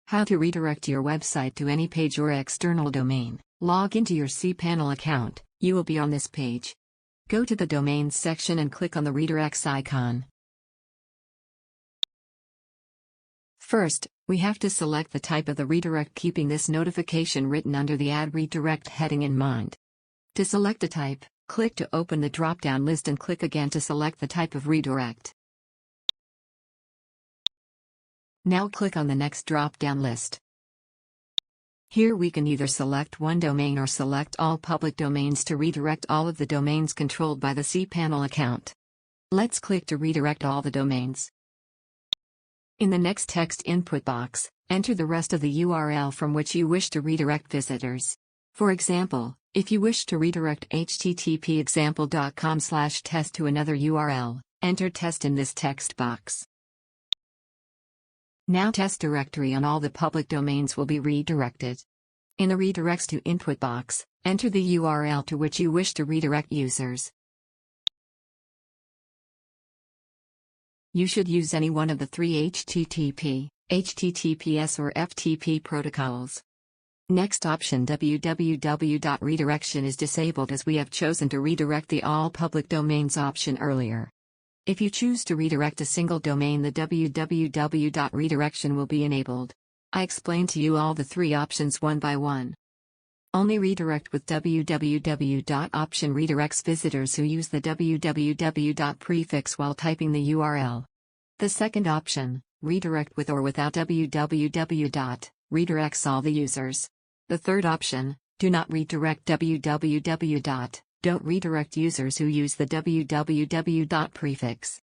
How to redirect your website to any page or external domain. Log into your cPanel account. You will be on this page. Go to the Domains section and click on the redirects icon. First, we have to select the type of the redirect, keeping this notification written under the Add Redirect heading in mind. To select a type, click to open the drop-down list and click again to select the type of redirect. Now click on the next drop-down list. Here we can either select one domain or select all public domains to redirect all of the domains controlled by the cPanel account. Let's click to redirect all the domains. In the next text input box, enter the rest of the URL from which you wish to redirect visitors. For example, if you wish to redirect http://example.com/test to another URL, enter test in this text box. Now test directory on all the public domains will be redirected. In the redirects to input box, enter the URL to which you wish to redirect users. You should use any one of the three HTTP, HTTPS or FTP protocols. Next option www.redirection is disabled as we have chosen to redirect the all public domains option earlier. If you choose to redirect a single domain, the www.redirection will be enabled. I explained to you all the three options one by one. Only redirect with www. Option redirects visitors who use the www. Prefix while typing the URL. The second option, redirect with or without www. Redirects all the users. The third option, do not redirect www. Don't redirect users who use the www. Prefix.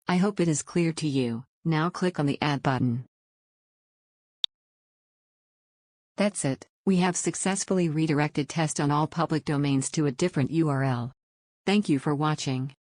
I hope it is clear to you. Now click on the Add button. That's it, we have successfully redirected test on all public domains to a different URL. Thank you for watching.